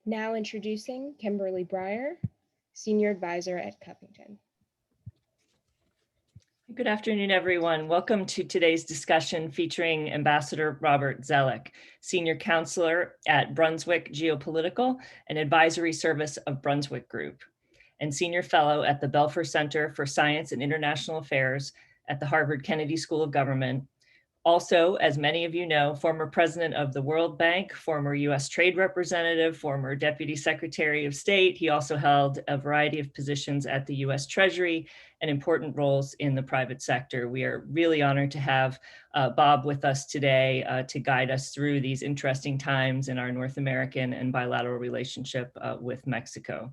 Now introducing Kimberly Breier, Senior Advisor at Covington. Good afternoon, everyone. Welcome to today's discussion featuring Ambassador Robert Zoellick, Senior Counselor at Brunswick Geopolitical and Advisory Service of Brunswick Group, and Senior Fellow at the Belfer Center for Science and International Affairs at the Harvard Kennedy School of Government. Also, as many of you know, former president of the World Bank, former U.S. Trade Representative, former Deputy Secretary of State. He also held a variety of positions at the U.S. Treasury and important roles in the private sector. We are really honored to have Bob with us today to guide us through these interesting times in our North American and bilateral relationship with Mexico.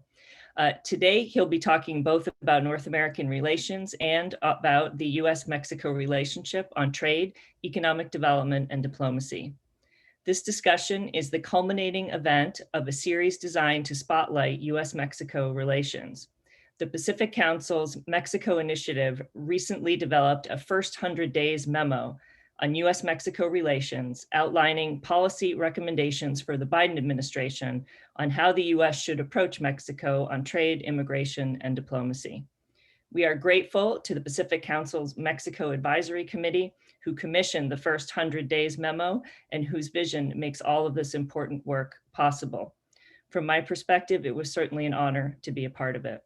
Today, he'll be talking both about North American relations and about the U.S. Mexico relationship on trade, economic development, and diplomacy. This discussion is the culminating event of a series designed to spotlight U.S. Mexico relations. The Pacific Council's Mexico Initiative recently developed a first 100 Days Memo on U.S. Mexico relations, outlining policy recommendations for the Biden administration on how the U.S. should approach Mexico on trade, immigration, and diplomacy. We are grateful to the Pacific Council's Mexico Advisory Committee, who commissioned the first 100 Days Memo and whose vision makes all of this important work possible. From my perspective, it was certainly an honor to be a part of it.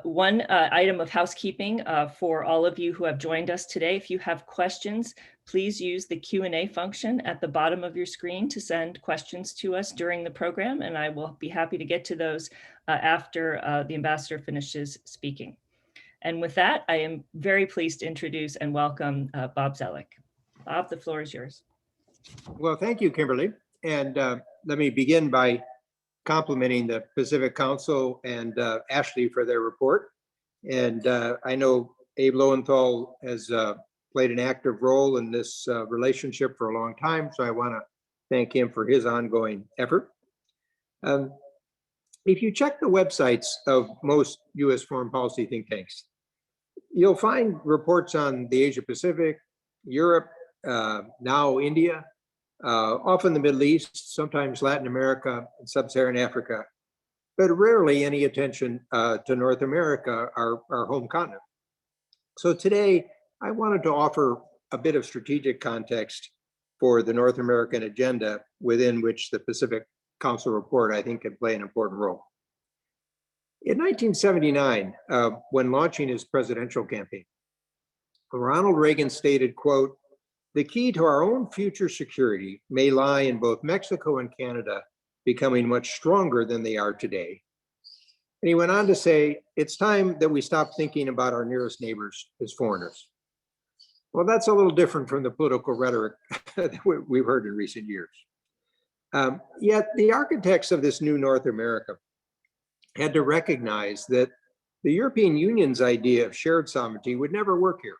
One item of housekeeping for all of you who have joined us today. If you have questions, please use the Q&A function at the bottom of your screen to send questions to us during the program, and I will be happy to get to those after the ambassador finishes speaking. And with that, I am very pleased to introduce and welcome Bob Zoellick. Bob, the floor is yours. Well, thank you, Kimberly. And let me begin by complimenting the Pacific Council and Ashley for their report. And I know Abe Lowenthal has played an active role in this relationship for a long time, so I want to thank him for his ongoing effort. If you check the websites of most U.S. foreign policy think tanks, you'll find reports on the Asia Pacific, Europe, now India, often the Middle East, sometimes Latin America and Sub-Saharan Africa, but rarely any attention to North America, our home continent. So today, I wanted to offer a bit of strategic context for the North American agenda within which the Pacific Council report, I think, can play an important role. In 1979, when launching his presidential campaign, Ronald Reagan stated, quote, "The key to our own future security may lie in both Mexico and Canada becoming much stronger than they are today." And he went on to say, "It's time that we stop thinking about our nearest neighbors as foreigners." Well, that's a little different from the political rhetoric that we've heard in recent years. Yet the architects of this new North America had to recognize that the European Union's idea of shared sovereignty would never work here.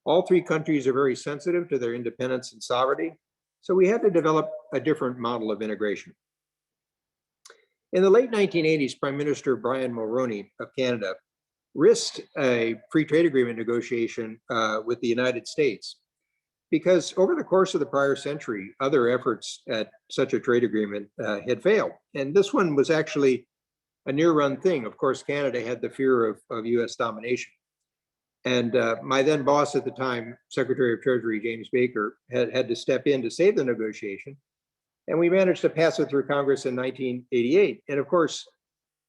All three countries are very sensitive to their independence and sovereignty, so we had to develop a different model of integration. In the late 1980s, Prime Minister Brian Mulroney of Canada risked a free trade agreement negotiation with the United States because over the course of the prior century, other efforts at such a trade agreement had failed. And this one was actually a near-run thing. Of course, Canada had the fear of U.S. domination. And my then boss at the time, Secretary of Treasury James Baker, had to step in to save the negotiation. And we managed to pass it through Congress in 1988. And of course,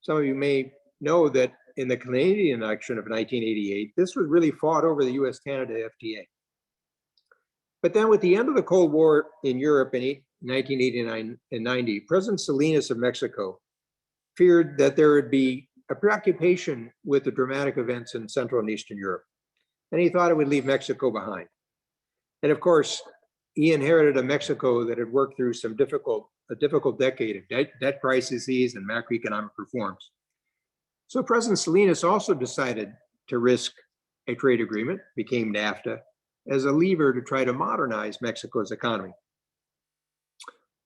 some of you may know that in the Canadian election of 1988, this was really fought over the US-Canada FTA. But then with the end of the Cold War in Europe in 1989 and 90, President Salinas of Mexico feared that there would be a preoccupation with the dramatic events in Central and Eastern Europe. And he thought it would leave Mexico behind. And of course, he inherited a Mexico that had worked through a difficult decade of debt crises and macroeconomic reforms. So President Salinas also decided to risk a trade agreement, became Nafta, as a lever to try to modernize Mexico's economy.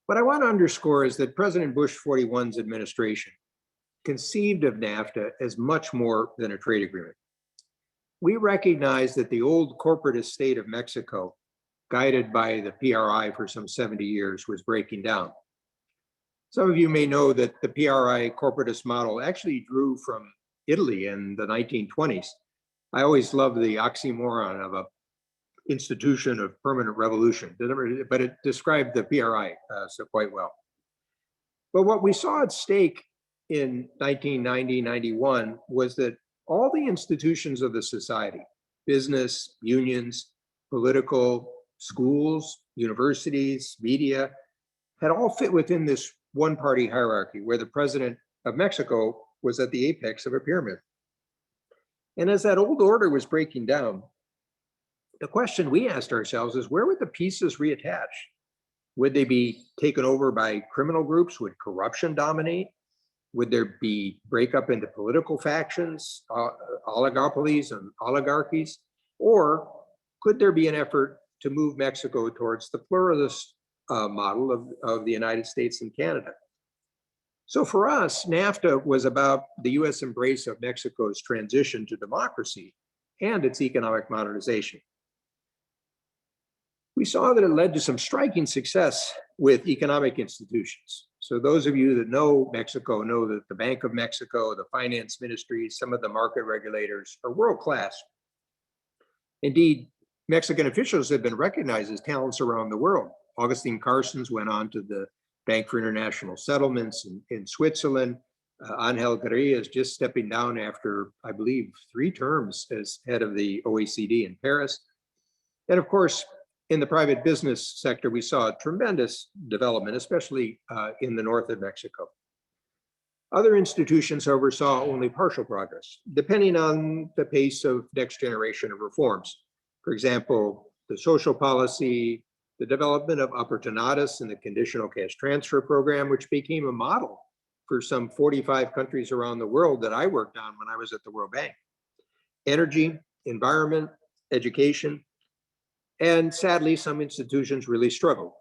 What I want to underscore is that President Bush 41's administration conceived of Nafta as much more than a trade agreement. We recognize that the old corporatist state of Mexico, guided by the PRI for some 70 years, was breaking down. Some of you may know that the PRI corporatist model actually drew from Italy in the 1920s. I always love the oxymoron of a institution of permanent revolution, but it described the PRI so quite well. But what we saw at stake in 1990-91 was that all the institutions of the society, business, unions, political, schools, universities, media, had all fit within this one-party hierarchy where the president of Mexico was at the apex of a pyramid. And as that old order was breaking down, the question we asked ourselves is, where would the pieces reattach? Would they be taken over by criminal groups? Would corruption dominate? Would there be breakup into political factions, oligopolies and oligarchies? Or could there be an effort to move Mexico towards the pluralist model of the United States and Canada? So for us, NAFTA was about the US embrace of Mexico's transition to democracy and its economic modernization. We saw that it led to some striking success with economic institutions. So those of you that know Mexico know that the Bank of Mexico, the finance ministries, some of the market regulators are world-class. Indeed, Mexican officials have been recognized as talents around the world. Augustine Carstens went on to the Bank for International Settlements in Switzerland. Angel Gurria is just stepping down after, I believe, 3 terms as head of the OECD in Paris. And of course, in the private business sector, we saw a tremendous development, especially in the north of Mexico. Other institutions, however, saw only partial progress, depending on the pace of next generation of reforms. For example, the social policy, the development of oportunidades and the conditional cash transfer program, which became a model for some 45 countries around the world that I worked on when I was at the World Bank. Energy, environment, education, and sadly, some institutions really struggled.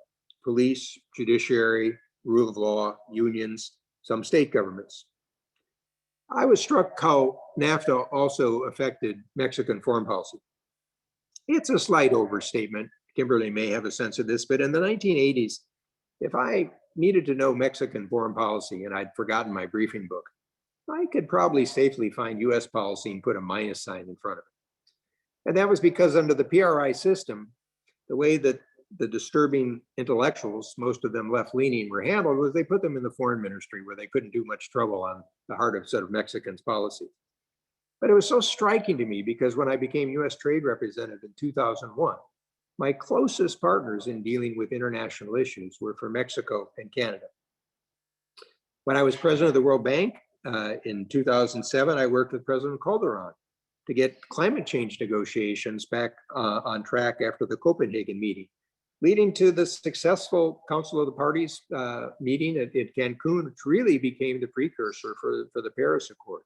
Police, judiciary, rule of law, unions, some state governments. I was struck how NAFTA also affected Mexican foreign policy. It's a slight overstatement. Kimberly may have a sense of this, but in the 1980s, if I needed to know Mexican foreign policy and I'd forgotten my briefing book, I could probably safely find US policy and put a minus sign in front of it. And that was because under the PRI system, the way that the disturbing intellectuals, most of them left-leaning, were handled was they put them in the foreign ministry where they couldn't do much trouble on the heart of sort of Mexicans' policy. But it was so striking to me because when I became US Trade Representative in 2001, my closest partners in dealing with international issues were from Mexico and Canada. When I was president of the World Bank in 2007, I worked with President Calderon to get climate change negotiations back on track after the Copenhagen meeting, leading to the successful Council of the Parties meeting at Cancun, which really became the precursor for the Paris Accord.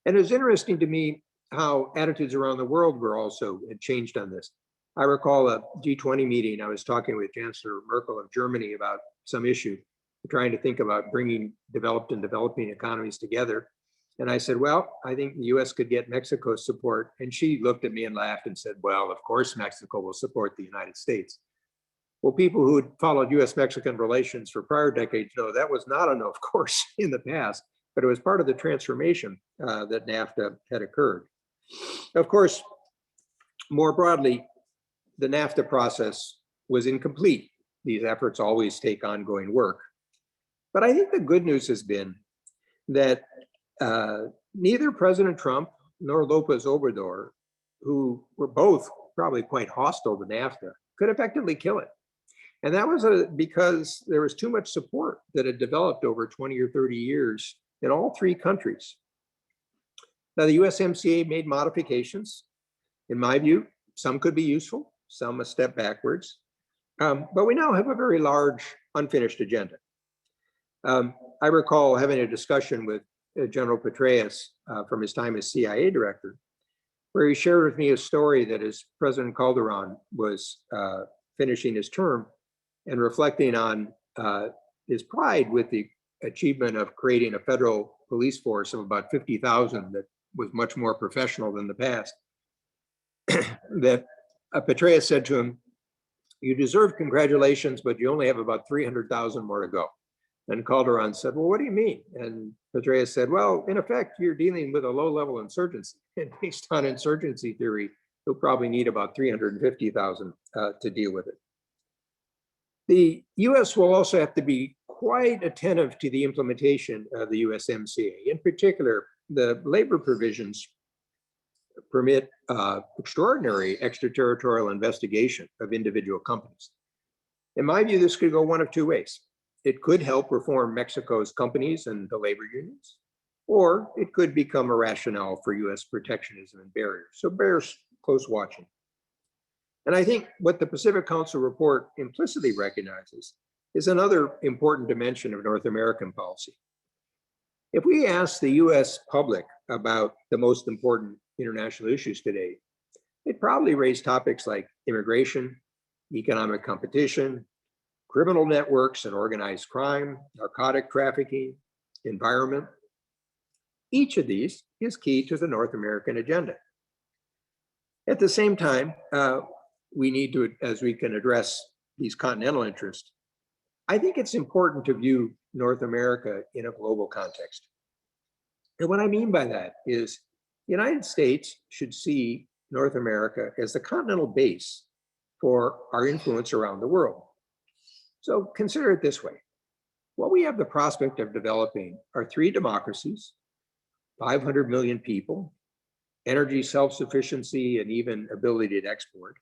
And it was interesting to me how attitudes around the world were also had changed on this. I recall a G20 meeting. I was talking with Chancellor Merkel of Germany about some issue, trying to think about bringing developed and developing economies together. And I said, well, I think the US could get Mexico's support. And she looked at me and laughed and said, well, of course, Mexico will support the United States. Well, people who had followed US-Mexican relations for prior decades know that was not an of course in the past, but it was part of the transformation that NAFTA had occurred. Of course, more broadly, the NAFTA process was incomplete. These efforts always take ongoing work. But I think the good news has been that neither President Trump nor López Obrador, who were both probably quite hostile to NAFTA, could effectively kill it. And that was because there was too much support that had developed over 20 or 30 years in all 3 countries. Now, the USMCA made modifications. In my view, some could be useful, some a step backwards. But we now have a very large unfinished agenda. I recall having a discussion with General Petraeus from his time as CIA director, where he shared with me a story that as President Calderon was finishing his term and reflecting on his pride with the achievement of creating a federal police force of about 50,000 that was much more professional than the past, that Petraeus said to him, "You deserve congratulations, but you only have about 300,000 more to go." And Calderon said, well, what do you mean? And Petraeus said, well, in effect, you're dealing with a low-level insurgency. And based on insurgency theory, you'll probably need about 350,000 to deal with it. The U.S. will also have to be quite attentive to the implementation of the USMCA. In particular, the labor provisions permit extraordinary extraterritorial investigation of individual companies. In my view, this could go one of two ways. It could help reform Mexico's companies and the labor unions, or it could become a rationale for U.S. protectionism and barriers. So bears close watching. And I think what the Pacific Council report implicitly recognizes is another important dimension of North American policy. If we ask the U.S. public about the most important international issues today, they'd probably raise topics like immigration, economic competition, criminal networks and organized crime, narcotic trafficking, environment. Each of these is key to the North American agenda. At the same time, we need to, as we can address these continental interests, I think it's important to view North America in a global context. And what I mean by that is the United States should see North America as the continental base for our influence around the world. So consider it this way. What we have the prospect of developing are 3 democracies, 500 million people, energy self-sufficiency and even ability to export,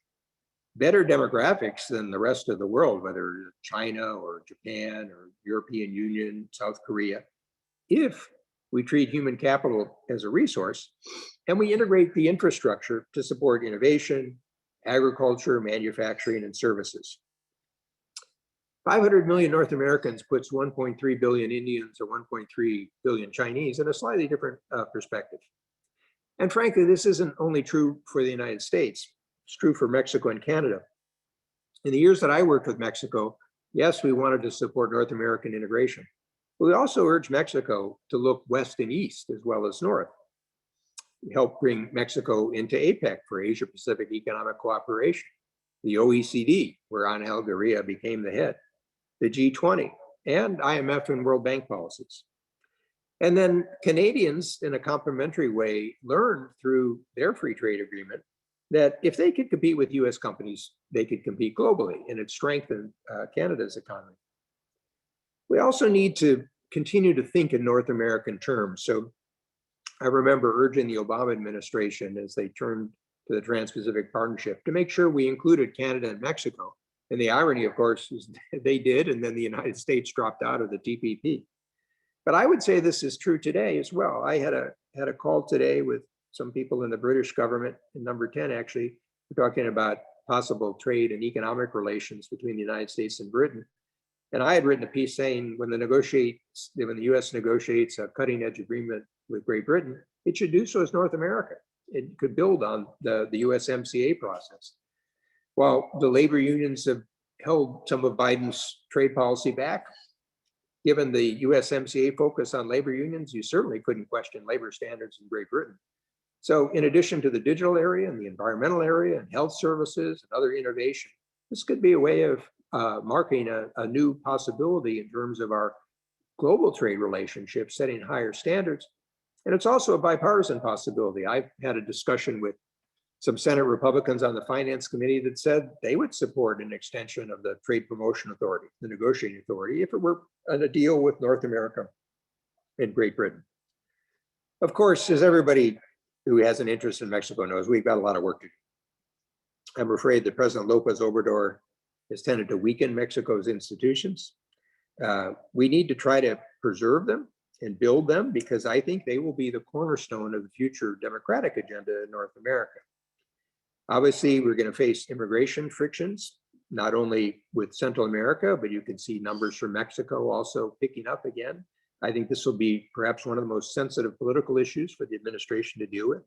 better demographics than the rest of the world, whether China or Japan or European Union, South Korea, if we treat human capital as a resource and we integrate the infrastructure to support innovation, agriculture, manufacturing, and services. 500 million North Americans puts 1.3 billion Indians or 1.3 billion Chinese in a slightly different perspective. And frankly, this isn't only true for the United States. It's true for Mexico and Canada. In the years that I worked with Mexico, yes, we wanted to support North American integration. But we also urged Mexico to look west and east as well as north. We helped bring Mexico into APEC for Asia Pacific Economic Cooperation, the OECD, where Angel Gurria became the head, the G20, and IMF and World Bank policies. And then Canadians, in a complementary way, learned through their free trade agreement that if they could compete with US companies, they could compete globally, and it strengthened Canada's economy. We also need to continue to think in North American terms. So I remember urging the Obama administration as they turned to the Trans-Pacific Partnership to make sure we included Canada and Mexico. And the irony, of course, is they did, and then the United States dropped out of the TPP. But I would say this is true today as well. I had a call today with some people in the British government, in number 10 actually, we're talking about possible trade and economic relations between the United States and Britain. And I had written a piece saying when the US negotiates a cutting edge agreement with Great Britain, it should do so as North America. It could build on the USMCA process. While the labor unions have held some of Biden's trade policy back, given the USMCA focus on labor unions, you certainly couldn't question labor standards in Great Britain. So in addition to the digital area and the environmental area and health services and other innovation, this could be a way of marking a new possibility in terms of our global trade relationships, setting higher standards. And it's also a bipartisan possibility. I've had a discussion with some Senate Republicans on the Finance Committee that said they would support an extension of the Trade Promotion Authority, the negotiating authority, if it were a deal with North America and Great Britain. Of course, as everybody who has an interest in Mexico knows, we've got a lot of work to do. I'm afraid that President López Obrador has tended to weaken Mexico's institutions. We need to try to preserve them and build them because I think they will be the cornerstone of the future democratic agenda in North America. Obviously, we're going to face immigration frictions, not only with Central America, but you can see numbers from Mexico also picking up again. I think this will be perhaps one of the most sensitive political issues for the administration to deal with.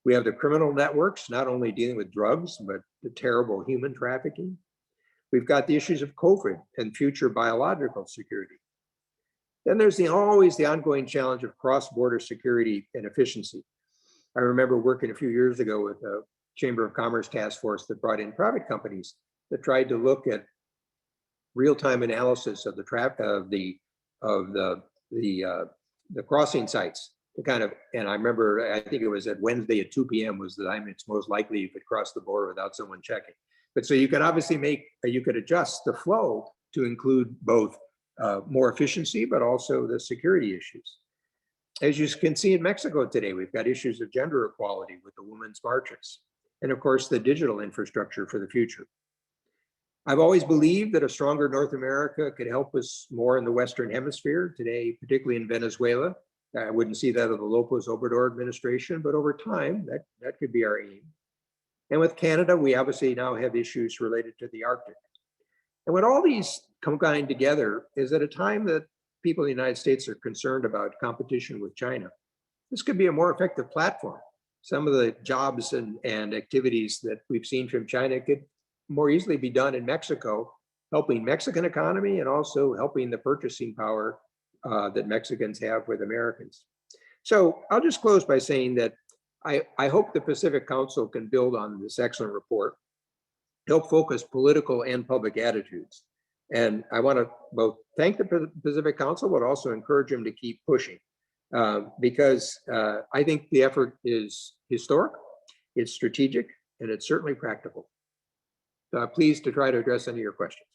We have the criminal networks, not only dealing with drugs, but the terrible human trafficking. We've got the issues of COVID and future biological security. Then there's always the ongoing challenge of cross-border security and efficiency. I remember working a few years ago with a Chamber of Commerce task force that brought in private companies that tried to look at real-time analysis of the the crossing sites to kind of, and I remember, I think it was at Wednesday at 2 p.m. was the time it's most likely you could cross the border without someone checking. But so you could obviously you could adjust the flow to include both more efficiency, but also the security issues. As you can see in Mexico today, we've got issues of gender equality with the women's marches, and of course, the digital infrastructure for the future. I've always believed that a stronger North America could help us more in the Western Hemisphere today, particularly in Venezuela. I wouldn't see that of the López Obrador administration, but over time, that could be our aim. And with Canada, we obviously now have issues related to the Arctic. And when all these combine together is at a time that people in the United States are concerned about competition with China. This could be a more effective platform. Some of the jobs and activities that we've seen from China could more easily be done in Mexico, helping Mexican economy and also helping the purchasing power that Mexicans have with Americans. So I'll just close by saying that I hope the Pacific Council can build on this excellent report, help focus political and public attitudes. And I want to both thank the Pacific Council, but also encourage them to keep pushing because I think the effort is historic, it's strategic, and it's certainly practical. Pleased to try to address any of your questions.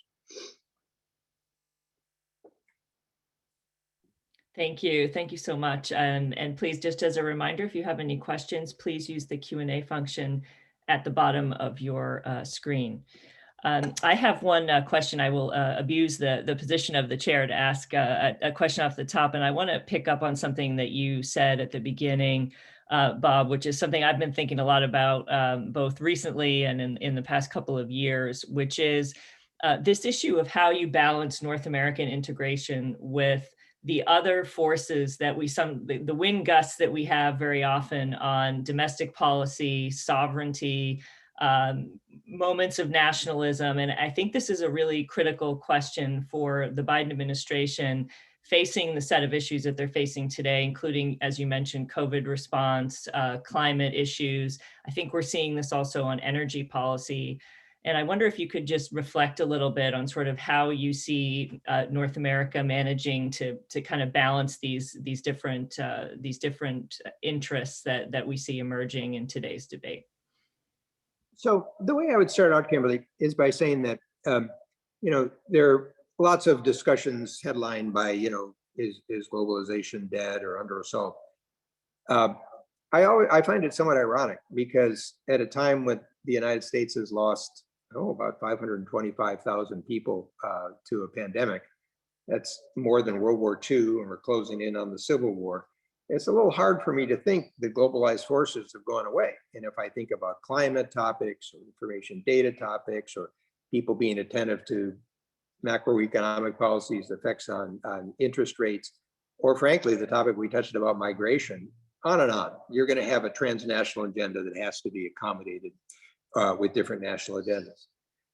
Thank you. Thank you so much. And please, just as a reminder, if you have any questions, please use the Q&A function at the bottom of your screen. I have one question. I will abuse the position of the chair to ask a question off the top. And I want to pick up on something that you said at the beginning, Bob, which is something I've been thinking a lot about both recently and in the past couple of years, which is this issue of how you balance North American integration with the other forces that the wind gusts that we have very often on domestic policy, sovereignty, moments of nationalism. And I think this is a really critical question for the Biden administration facing the set of issues that they're facing today, including, as you mentioned, COVID response, climate issues. I think we're seeing this also on energy policy. And I wonder if you could just reflect a little bit on sort of how you see North America managing to kind of balance these different interests that we see emerging in today's debate. So the way I would start out, Kimberly, is by saying that there are lots of discussions headlined by is globalization dead or under assault. I find it somewhat ironic because at a time when the United States has lost about 525,000 people to a pandemic, that's more than World War II, and we're closing in on the Civil War. It's a little hard for me to think the globalized forces have gone away. And if I think about climate topics or information data topics or people being attentive to macroeconomic policies, effects on interest rates, or frankly, the topic we touched about migration, on and on, you're going to have a transnational agenda that has to be accommodated with different national agendas.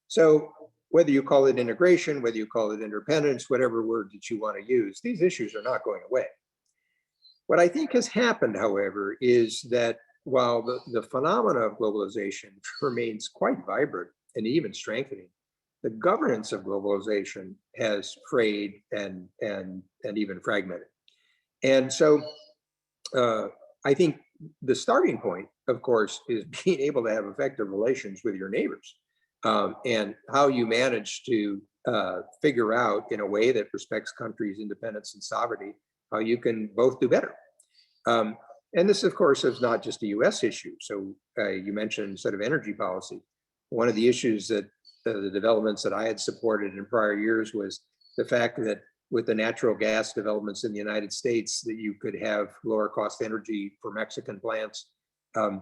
So whether you call it integration, whether you call it independence, whatever word that you want to use, these issues are not going away. What I think has happened, however, is that while the phenomena of globalization remains quite vibrant and even strengthening, the governance of globalization has frayed and even fragmented. And so I think the starting point, of course, is being able to have effective relations with your neighbors and how you manage to figure out in a way that respects countries' independence and sovereignty, how you can both do better. And this, of course, is not just a U.S. issue. So you mentioned sort of energy policy. One of the issues that the developments that I had supported in prior years was the fact that with the natural gas developments in the United States, that you could have lower cost energy for Mexican plants, and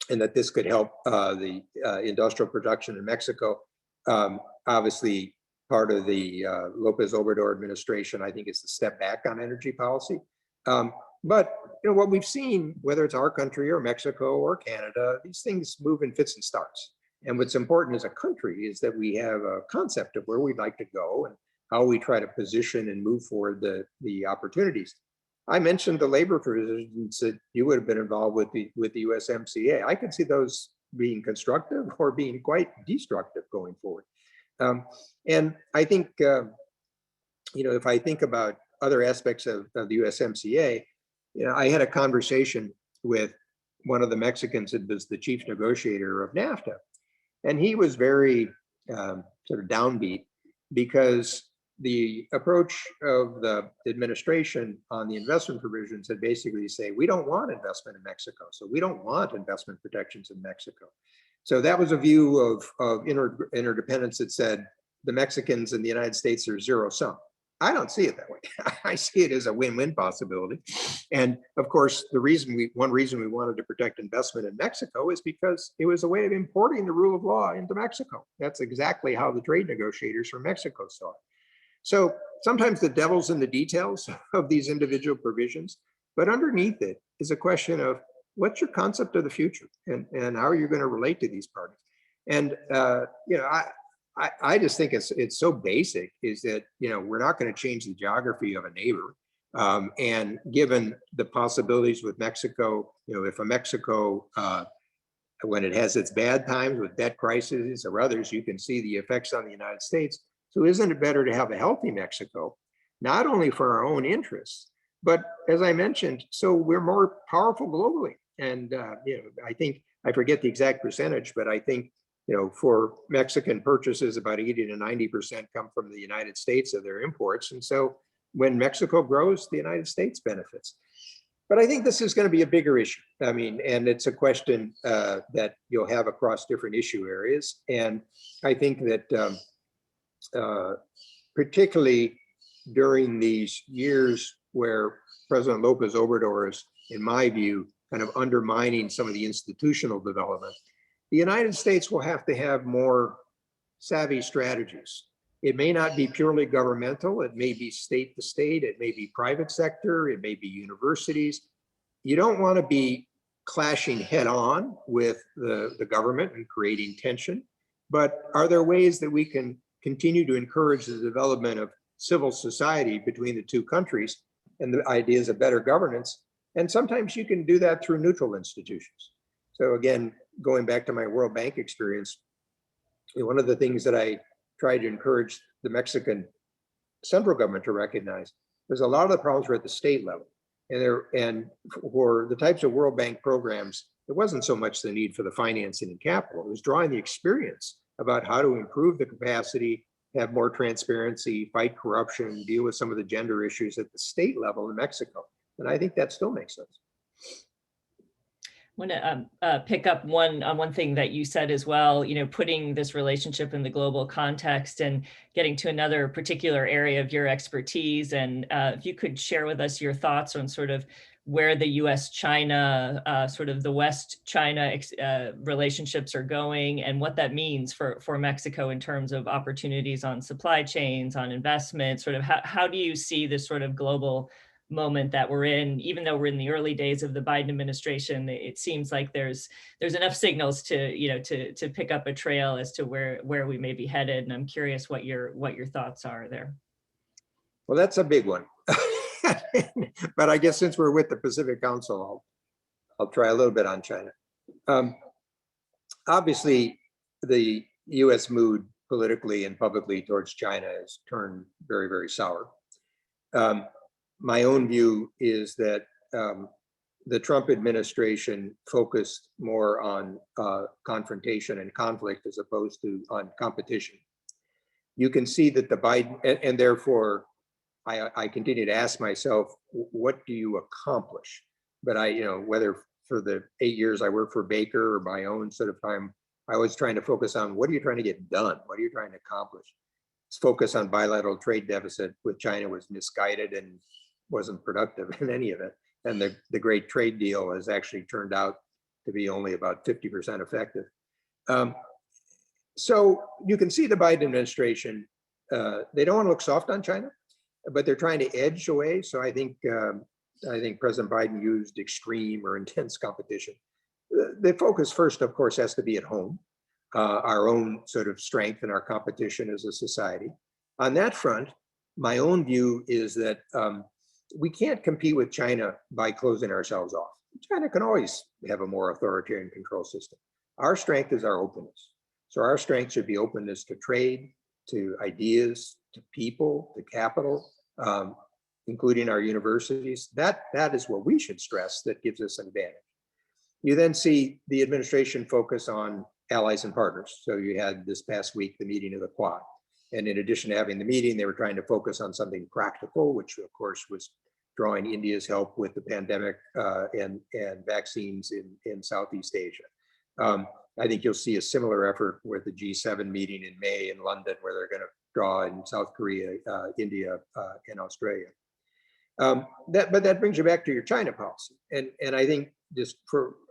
that this could help the industrial production in Mexico. Obviously, part of the López Obrador administration, I think, is to step back on energy policy. But what we've seen, whether it's our country or Mexico or Canada, these things move in fits and starts. And what's important as a country is that we have a concept of where we'd like to go and how we try to position and move forward the opportunities. I mentioned the labor provisions that you would have been involved with the USMCA. I could see those being constructive or being quite destructive going forward. And I think if I think about other aspects of the USMCA, I had a conversation with one of the Mexicans that was the chief negotiator of Nafta. And he was very sort of downbeat because the approach of the administration on the investment provisions had basically say, we don't want investment in Mexico. So we don't want investment protections in Mexico. So that was a view of interdependence that said the Mexicans and the United States are zero sum. I don't see it that way. I see it as a win-win possibility. And of course, one reason we wanted to protect investment in Mexico is because it was a way of importing the rule of law into Mexico. That's exactly how the trade negotiators from Mexico saw it. So sometimes the devil's in the details of these individual provisions, but underneath it is a question of what's your concept of the future and how are you going to relate to these parties? And I just think it's so basic is that, we're not going to change the geography of a neighbor. And given the possibilities with Mexico, if a Mexico, when it has its bad times with debt crises or others, you can see the effects on the United States. So isn't it better to have a healthy Mexico, not only for our own interests, but as I mentioned, so we're more powerful globally. And, I think, I forget the exact percentage, but I think, for Mexican purchases, about 80 to 90% come from the United States of their imports. And so when Mexico grows, the United States benefits. But I think this is going to be a bigger issue. I mean, and it's a question that you'll have across different issue areas. And I think that particularly during these years where President Lopez Obrador is, in my view, kind of undermining some of the institutional development, the United States will have to have more savvy strategies. It may not be purely governmental. It may be state to state. It may be private sector. It may be universities. You don't want to be clashing head on with the government and creating tension. But are there ways that we can continue to encourage the development of civil society between the two countries and the ideas of better governance? And sometimes you can do that through neutral institutions. So again, going back to my World Bank experience, one of the things that I tried to encourage the Mexican central government to recognize is a lot of the problems were at the state level. And for the types of World Bank programs, it wasn't so much the need for the financing and capital. It was drawing the experience about how to improve the capacity, have more transparency, fight corruption, deal with some of the gender issues at the state level in Mexico. And I think that still makes sense. I want to pick up one thing that you said as well, putting this relationship in the global context and getting to another particular area of your expertise. And if you could share with us your thoughts on sort of where the U.S.-China, sort of the West-China relationships are going and what that means for Mexico in terms of opportunities on supply chains, on investment, sort of how do you see this sort of global moment that we're in? Even though we're in the early days of the Biden administration, it seems like there's enough signals to pick up a trail as to where we may be headed. And I'm curious what your thoughts are there. Well, that's a big one. But I guess since we're with the Pacific Council, I'll try a little bit on China. Obviously, the U.S. mood politically and publicly towards China has turned very, very sour. My own view is that the Trump administration focused more on confrontation and conflict as opposed to on competition. You can see that the Biden, and therefore I continue to ask myself, what do you accomplish? But whether for the 8 years I worked for Baker or my own sort of time, I was trying to focus on what are you trying to get done? What are you trying to accomplish? This focus on bilateral trade deficit with China was misguided and wasn't productive in any of it. And the great trade deal has actually turned out to be only about 50% effective. So you can see the Biden administration, they don't want to look soft on China, but they're trying to edge away. So I think President Biden used extreme or intense competition. The focus first, of course, has to be at home, our own sort of strength and our competition as a society. On that front, my own view is that we can't compete with China by closing ourselves off. China can always have a more authoritarian control system. Our strength is our openness. So our strength should be openness to trade, to ideas, to people, to capital, including our universities. That is what we should stress that gives us an advantage. You then see the administration focus on allies and partners. So you had this past week, the meeting of the Quad. And in addition to having the meeting, they were trying to focus on something practical, which of course was drawing India's help with the pandemic and vaccines in Southeast Asia. I think you'll see a similar effort with the G7 meeting in May in London, where they're going to draw in South Korea, India, and Australia. But that brings you back to your China policy. And I think just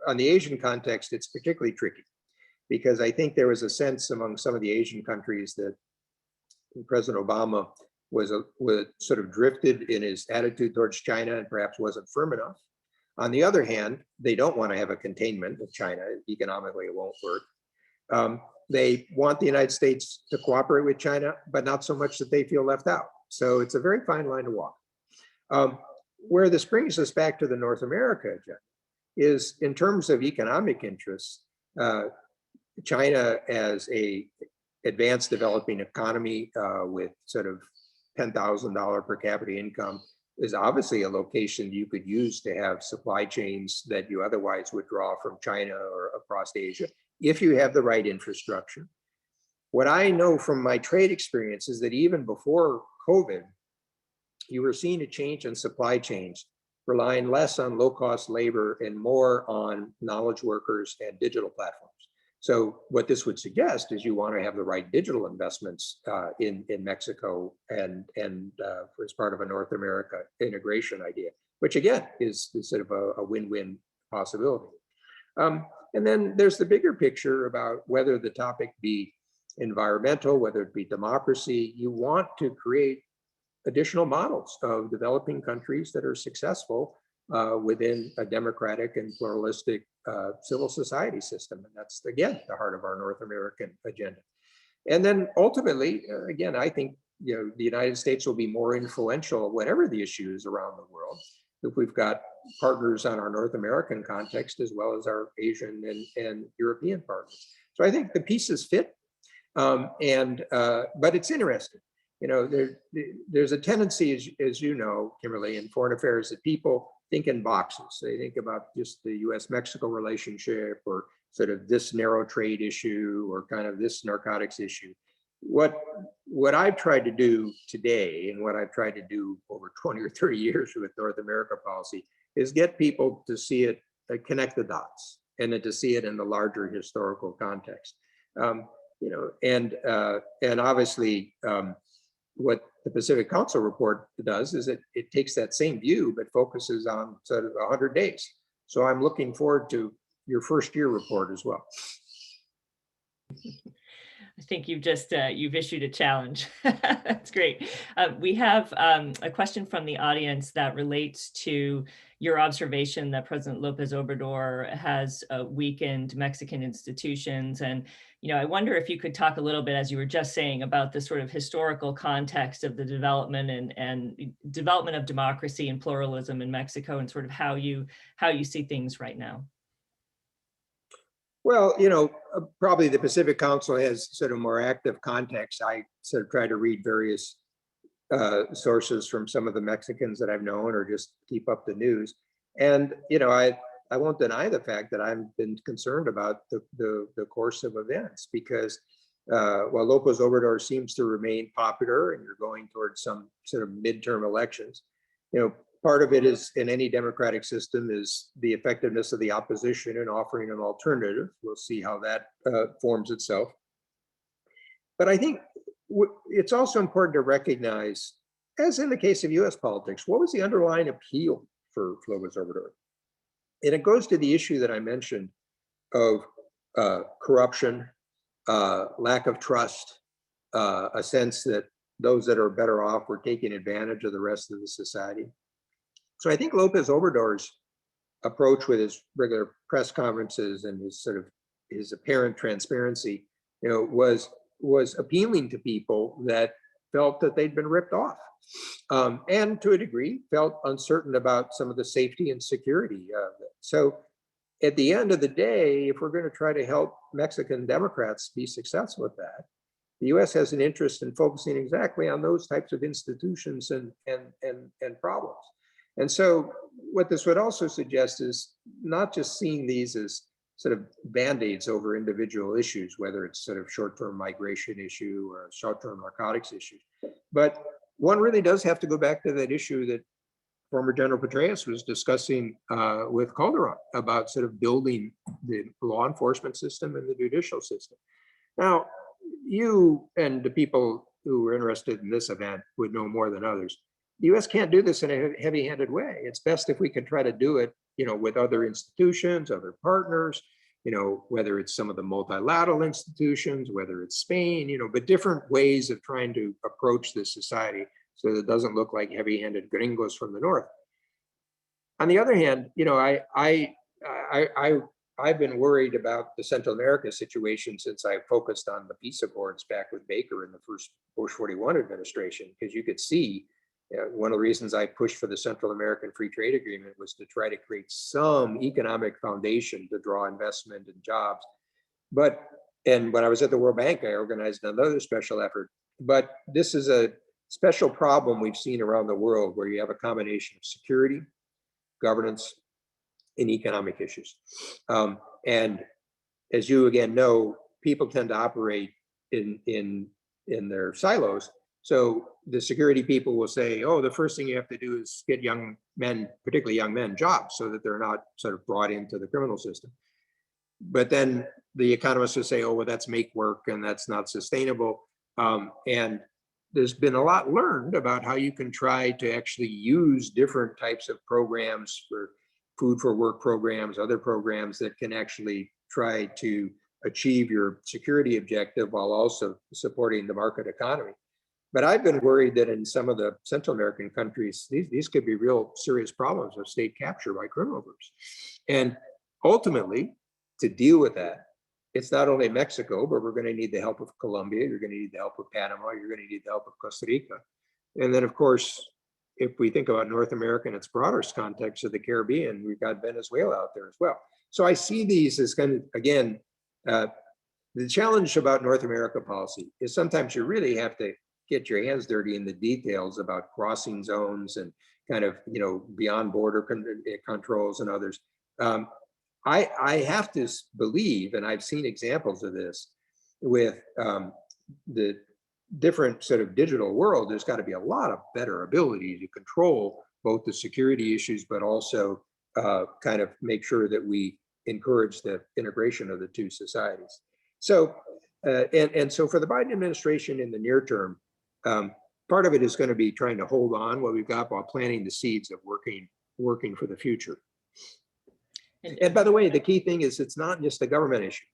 on the Asian context, it's particularly tricky, because I think there was a sense among some of the Asian countries that President Obama was sort of drifted in his attitude towards China and perhaps wasn't firm enough. On the other hand, they don't want to have a containment of China. Economically, it won't work. They want the United States to cooperate with China, but not so much that they feel left out. So it's a very fine line to walk. Where this brings us back to the North America agenda is in terms of economic interests, China as a advanced developing economy with sort of $10,000 per capita income is obviously a location you could use to have supply chains that you otherwise would draw from China or across Asia, if you have the right infrastructure. What I know from my trade experience is that even before COVID, you were seeing a change in supply chains, relying less on low-cost labor and more on knowledge workers and digital platforms. So what this would suggest is you want to have the right digital investments in Mexico and as part of a North America integration idea, which again is sort of a win-win possibility. And then there's the bigger picture about whether the topic be environmental, whether it be democracy. You want to create additional models of developing countries that are successful within a democratic and pluralistic civil society system. And that's, again, the heart of our North American agenda. And then ultimately, again, I think the United States will be more influential, whatever the issues around the world, if we've got partners on our North American context, as well as our Asian and European partners. So I think the pieces fit, but it's interesting. There's a tendency, as you know, Kimberly, in foreign affairs, that people think in boxes. They think about just the U.S. Mexico relationship, or sort of this narrow trade issue, or kind of this narcotics issue. What I've tried to do today, and what I've tried to do over 20 or 30 years with North America policy, is get people to see it, connect the dots, and then to see it in the larger historical context. And obviously, what the Pacific Council report does is it takes that same view, but focuses on sort of 100 days. So I'm looking forward to your first year report as well. I think you've just, you've issued a challenge. That's great. We have a question from the audience that relates to your observation that President López Obrador has weakened Mexican institutions. And, I wonder if you could talk a little bit, as you were just saying, about the sort of historical context of the development and development of democracy and pluralism in Mexico, and sort of how you see things right now. Well, probably the Pacific Council has sort of more active context. I sort of try to read various sources from some of the Mexicans that I've known, or just keep up the news. And, I won't deny the fact that I've been concerned about the course of events, because while López Obrador seems to remain popular and you're going towards some sort of midterm elections, part of it is, in any democratic system, is the effectiveness of the opposition in offering an alternative. We'll see how that forms itself. But I think it's also important to recognize, as in the case of U.S. politics, what was the underlying appeal for López Obrador? And it goes to the issue that I mentioned of corruption, lack of trust, a sense that those that are better off were taking advantage of the rest of the society. So I think López Obrador's approach with his regular press conferences and his apparent transparency, was appealing to people that felt that they'd been ripped off, and to a degree felt uncertain about some of the safety and security of it. So at the end of the day, if we're going to try to help Mexican Democrats be successful with that, the U.S. has an interest in focusing exactly on those types of institutions and problems. And so what this would also suggest is not just seeing these as sort of band-aids over individual issues, whether it's sort of short-term migration issue or short-term narcotics issue, but one really does have to go back to that issue that former General Petraeus was discussing with Calderon about sort of building the law enforcement system and the judicial system. Now, you and the people who are interested in this event would know more than others. The U.S. can't do this in a heavy-handed way. It's best if we can try to do it, with other institutions, other partners, whether it's some of the multilateral institutions, whether it's Spain, but different ways of trying to approach this society so that it doesn't look like heavy-handed gringos from the north. On the other hand, I've been worried about the Central America situation since I focused on the peace accords back with Baker in the first Bush 41 administration, because you could see one of the reasons I pushed for the Central American Free Trade Agreement was to try to create some economic foundation to draw investment and jobs. And when I was at the World Bank, I organized another special effort. But this is a special problem we've seen around the world where you have a combination of security, governance, and economic issues. And as you again know, people tend to operate in their silos. So the security people will say, oh, the first thing you have to do is get young men, particularly young men, jobs so that they're not sort of brought into the criminal system. But then the economists will say, oh, well, that's make work and that's not sustainable. And there's been a lot learned about how you can try to actually use different types of programs for food for work programs, other programs that can actually try to achieve your security objective while also supporting the market economy. But I've been worried that in some of the Central American countries, these could be real serious problems of state capture by criminal groups. And ultimately, to deal with that, it's not only Mexico, but we're going to need the help of Colombia, you're going to need the help of Panama, you're going to need the help of Costa Rica. And then, of course, if we think about North America in its broader context of the Caribbean, we've got Venezuela out there as well. So I see these as kind of, again, the challenge about North America policy is sometimes you really have to get your hands dirty in the details about crossing zones and kind of, beyond border controls and others. I have to believe, and I've seen examples of this with the different sort of digital world, there's got to be a lot of better ability to control both the security issues, but also kind of make sure that we encourage the integration of the two societies. So, and so for the Biden administration in the near term, part of it is going to be trying to hold on what we've got while planting the seeds of working for the future. And by the way, the key thing is it's not just a government issue.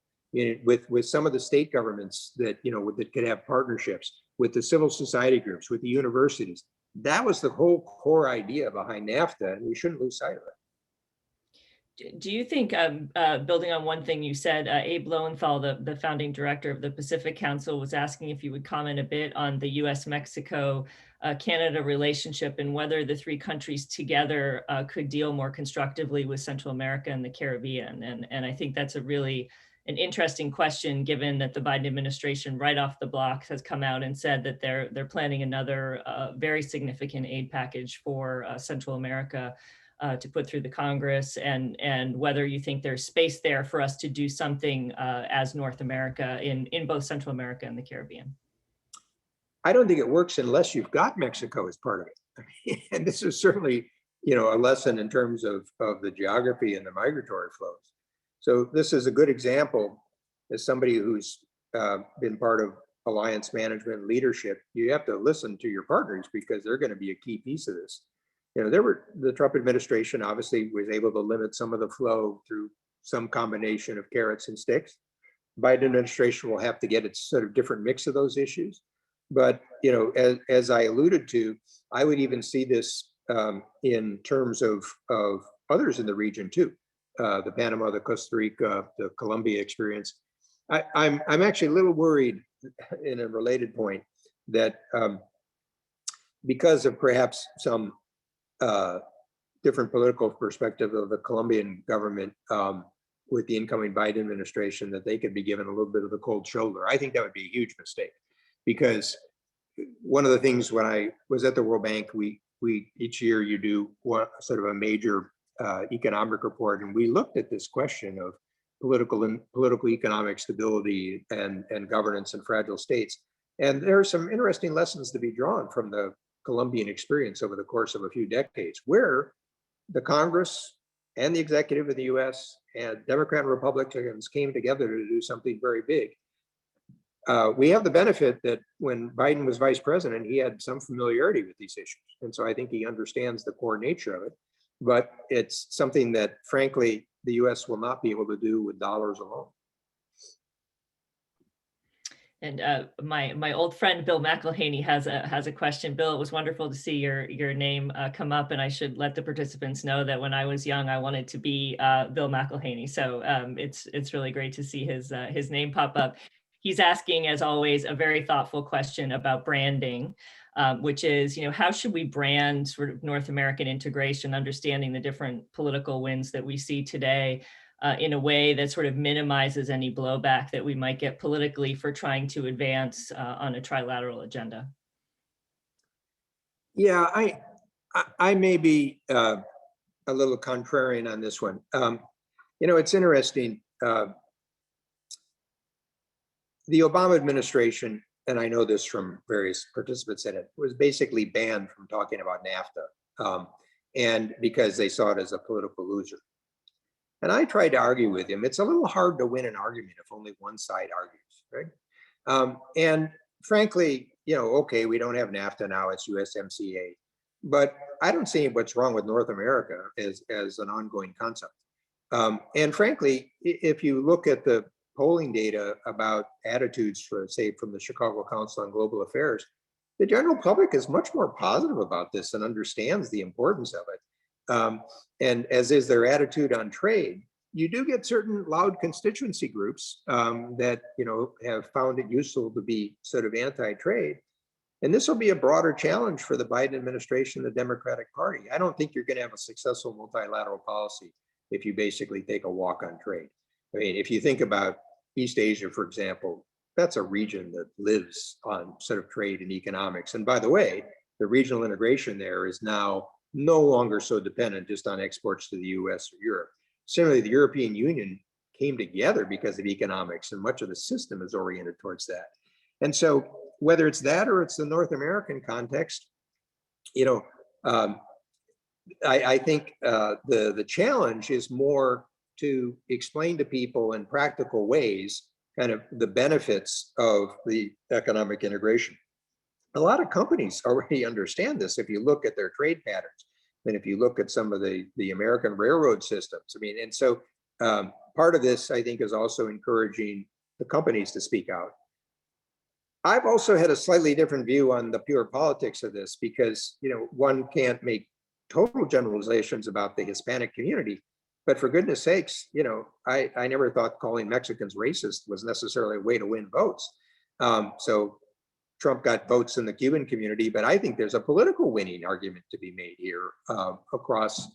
With some of the state governments that that could have partnerships with the civil society groups, with the universities. That was the whole core idea behind Nafta, and we shouldn't lose sight of it. Do you think, building on one thing you said, Abe Lowenthal, the founding director of the Pacific Council, was asking if you would comment a bit on the U.S. Mexico Canada relationship and whether the three countries together could deal more constructively with Central America and the Caribbean. And I think that's an interesting question, given that the Biden administration right off the block has come out and said that they're planning another very significant aid package for Central America to put through the Congress, and whether you think there's space there for us to do something as North America in both Central America and the Caribbean. I don't think it works unless you've got Mexico as part of it. And this is certainly, a lesson in terms of the geography and the migratory flows. So this is a good example as somebody who's been part of alliance management leadership. You have to listen to your partners because they're going to be a key piece of this. The Trump administration obviously was able to limit some of the flow through some combination of carrots and sticks. Biden administration will have to get its sort of different mix of those issues. But, as I alluded to, I would even see this in terms of others in the region too. The Panama, the Costa Rica, the Colombia experience. I'm actually a little worried in a related point that because of perhaps some different political perspective of the Colombian government with the incoming Biden administration, that they could be given a little bit of the cold shoulder. I think that would be a huge mistake. because one of the things when I was at the World Bank, we each year you do one sort of a major economic report, and we looked at this question of political economic stability and governance in fragile states. And there are some interesting lessons to be drawn from the Colombian experience over the course of a few decades, where the Congress and the executive of the U.S. and Democrat and Republicans came together to do something very big. We have the benefit that when Biden was vice president, he had some familiarity with these issues. And so I think he understands the core nature of it. But it's something that, frankly, the U.S. will not be able to do with dollars alone. And my old friend Bill McElhaney has a question. Bill, it was wonderful to see your name come up, and I should let the participants know that when I was young, I wanted to be Bill McElhaney. So it's really great to see his name pop up. He's asking, as always, a very thoughtful question about branding, which is, how should we brand sort of North American integration, understanding the different political winds that we see today, in a way that sort of minimizes any blowback that we might get politically for trying to advance on a trilateral agenda? Yeah, I may be a little contrarian on this one. It's interesting. The Obama administration, and I know this from various participants in it, was basically banned from talking about NAFTA, and because they saw it as a political loser. And I tried to argue with him. It's a little hard to win an argument if only one side argues, right? And frankly, okay, we don't have NAFTA now, it's USMCA, but I don't see what's wrong with North America as an ongoing concept. And frankly, if you look at the polling data about attitudes from the Chicago Council on Global Affairs, the general public is much more positive about this and understands the importance of it. And as is their attitude on trade, you do get certain loud constituency groups that have found it useful to be sort of anti-trade. And this will be a broader challenge for the Biden administration, the Democratic Party. I don't think you're going to have a successful multilateral policy if you basically take a walk on trade. I mean, if you think about East Asia, for example, that's a region that lives on sort of trade and economics. And by the way, the regional integration there is now no longer so dependent just on exports to the US or Europe. Similarly, the European Union came together because of economics, and much of the system is oriented towards that. And so whether it's that or it's the North American context, I think the challenge is more to explain to people in practical ways kind of the benefits of the economic integration. A lot of companies already understand this if you look at their trade patterns, and if you look at some of the American railroad systems. I mean, and so part of this, I think, is also encouraging the companies to speak out. I've also had a slightly different view on the pure politics of this because, one can't make total generalizations about the Hispanic community, but for goodness sakes, I never thought calling Mexicans racist was necessarily a way to win votes. So Trump got votes in the Cuban community, but I think there's a political winning argument to be made here across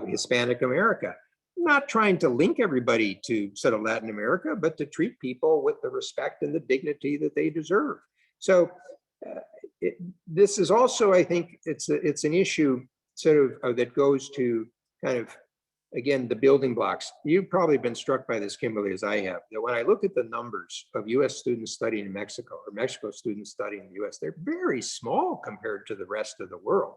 Hispanic America. Not trying to link everybody to sort of Latin America, but to treat people with the respect and the dignity that they deserve. So this is also, I think, it's an issue sort of that goes to kind of, again, the building blocks. You've probably been struck by this, Kimberly, as I have, that when I look at the numbers of US students studying in Mexico or Mexico students studying in the US, they're very small compared to the rest of the world.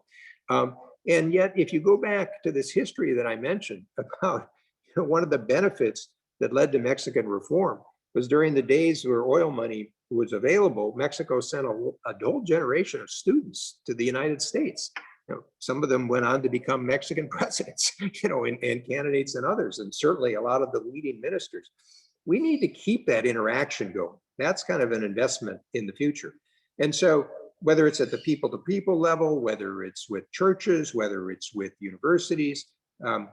And yet, if you go back to this history that I mentioned about one of the benefits that led to Mexican reform was during the days where oil money was available, Mexico sent a whole generation of students to the United States. Some of them went on to become Mexican presidents, and candidates and others, and certainly a lot of the leading ministers. We need to keep that interaction going. That's kind of an investment in the future. And so whether it's at the people-to-people level, whether it's with churches, whether it's with universities, I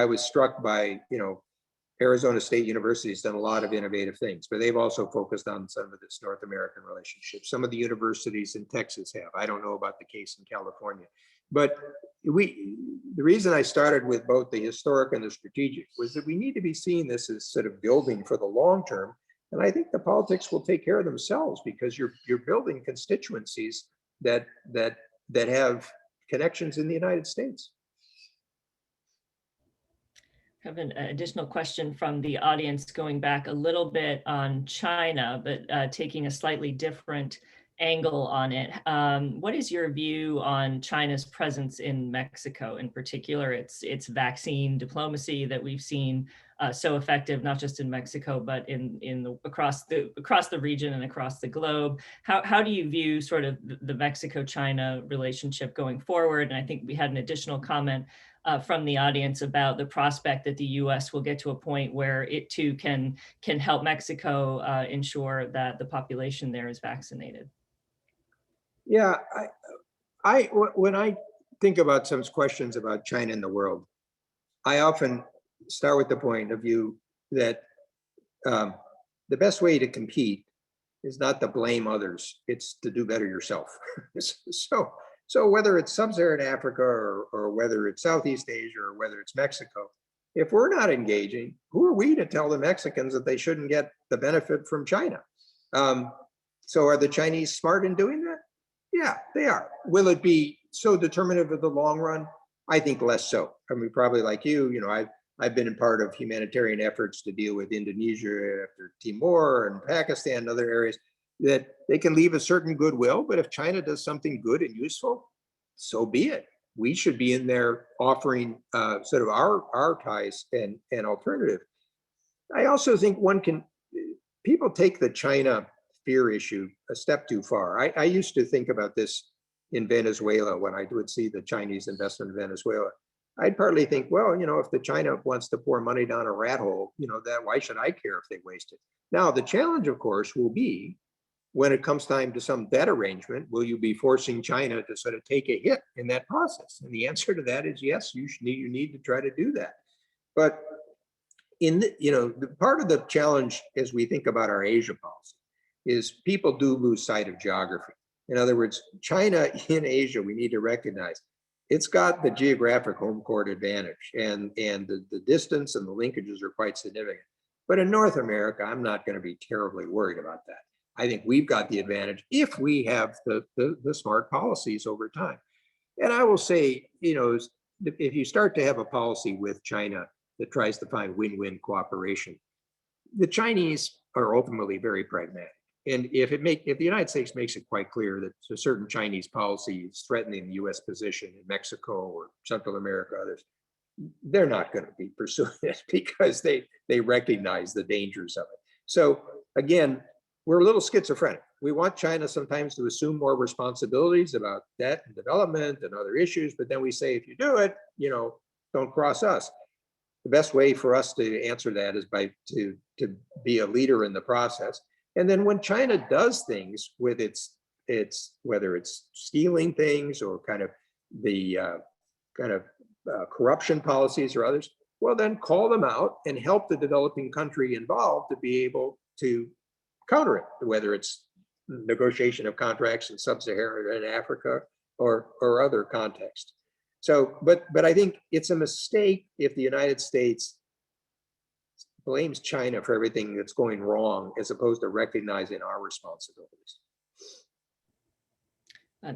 was struck by, Arizona State University has done a lot of innovative things, but they've also focused on some of this North American relationship. Some of the universities in Texas have. I don't know about the case in California. But the reason I started with both the historic and the strategic was that we need to be seeing this as sort of building for the long term, And I think the politics will take care of themselves because you're building constituencies that have connections in the United States. I have an additional question from the audience going back a little bit on China, but taking a slightly different angle on it. What is your view on China's presence in Mexico, in particular, its vaccine diplomacy that we've seen so effective, not just in Mexico, but across the region and across the globe? How do you view sort of the Mexico-China relationship going forward? And I think we had an additional comment from the audience about the prospect that the U.S. will get to a point where it too can help Mexico ensure that the population there is vaccinated. Yeah, when I think about some questions about China in the world, I often start with the point of view that the best way to compete is not to blame others, it's to do better yourself. So whether it's sub-Saharan Africa or whether it's Southeast Asia or whether it's Mexico, if we're not engaging, who are we to tell the Mexicans that they shouldn't get the benefit from China? So are the Chinese smart in doing that? Yeah, they are. Will it be so determinative of the long run? I think less so. I mean, probably like you know, I've been a part of humanitarian efforts to deal with Indonesia after Timor and Pakistan and other areas that they can leave a certain goodwill, but if China does something good and useful, so be it. We should be in there offering sort of our ties and alternative. I also think people take the China fear issue a step too far. I used to think about this in Venezuela when I would see the Chinese investment in Venezuela. I'd partly think, well, you know, if the China wants to pour money down a rat hole, you know, that why should I care if they waste it? Now, the challenge, of course, will be when it comes time to some debt arrangement, will you be forcing China to sort of take a hit in that process? And the answer to that is yes, you need to try to do that. But the part of the challenge as we think about our Asia policy is people do lose sight of geography. In other words, China in Asia, we need to recognize it's got the geographic home court advantage and the distance and the linkages are quite significant. But in North America, I'm not going to be terribly worried about that. I think we've got the advantage if we have the smart policies over time. And I will say, you know, if you start to have a policy with China that tries to find win-win cooperation, the Chinese are ultimately very pragmatic. And if the United States makes it quite clear that a certain Chinese policy is threatening the U.S. position in Mexico or Central America, others, they're not going to be pursuing it because they recognize the dangers of it. So again, we're a little schizophrenic. We want China sometimes to assume more responsibilities about debt and development and other issues, but then we say, if you do it, you know, don't cross us. The best way for us to answer that is to be a leader in the process. And then when China does things with its whether it's stealing things or kind of the corruption policies or others, well, then call them out and help the developing country involved to be able to counter it, whether it's negotiation of contracts in sub-Saharan Africa or other contexts. So, but I think it's a mistake if the United States blames China for everything that's going wrong as opposed to recognizing our responsibilities.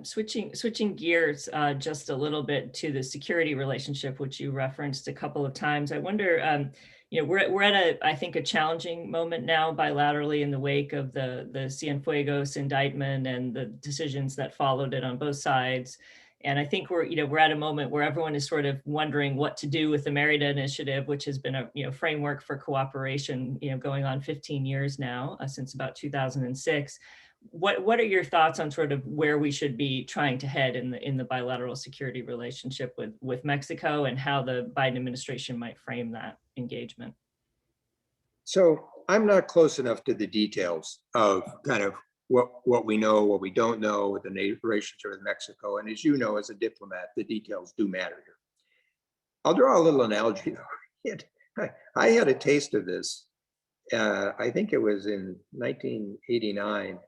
Switching gears just a little bit to the security relationship, which you referenced a couple of times. I wonder, you know, we're at I think a challenging moment now bilaterally in the wake of the Cienfuegos indictment and the decisions that followed it on both sides. And I think we're at a moment where everyone is sort of wondering what to do with the Merida Initiative, which has been a framework for cooperation, going on 15 years now, since about 2006. What are your thoughts on sort of where we should be trying to head in the bilateral security relationship with Mexico and how the Biden administration might frame that engagement? So I'm not close enough to the details of kind of what we know, what we don't know with the relationship with Mexico. And as you know, as a diplomat, the details do matter here. I'll draw a little analogy though. I had a taste of this. I think it was in 1989.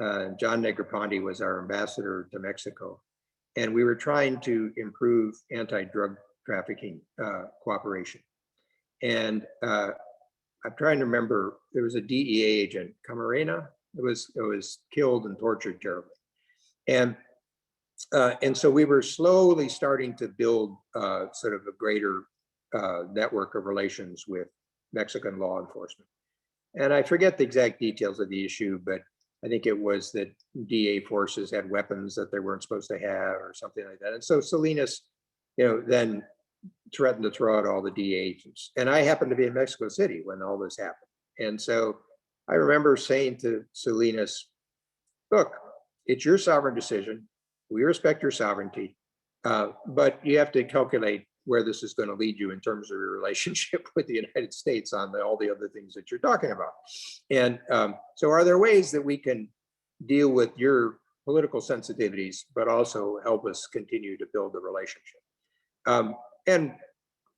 John Negroponte was our ambassador to Mexico, and we were trying to improve anti-drug trafficking cooperation. And I'm trying to remember, there was a DEA agent, Camarena, it was killed and tortured terribly. And so we were slowly starting to build sort of a greater network of relations with Mexican law enforcement. And I forget the exact details of the issue, but I think it was that DA forces had weapons that they weren't supposed to have or something like that. And so Salinas, then threatened to throw out all the DA agents. And I happened to be in Mexico City when all this happened. And so I remember saying to Salinas, look, it's your sovereign decision. We respect your sovereignty, but you have to calculate where this is going to lead you in terms of your relationship with the United States on all the other things that you're talking about. And so are there ways that we can deal with your political sensitivities, but also help us continue to build the relationship? And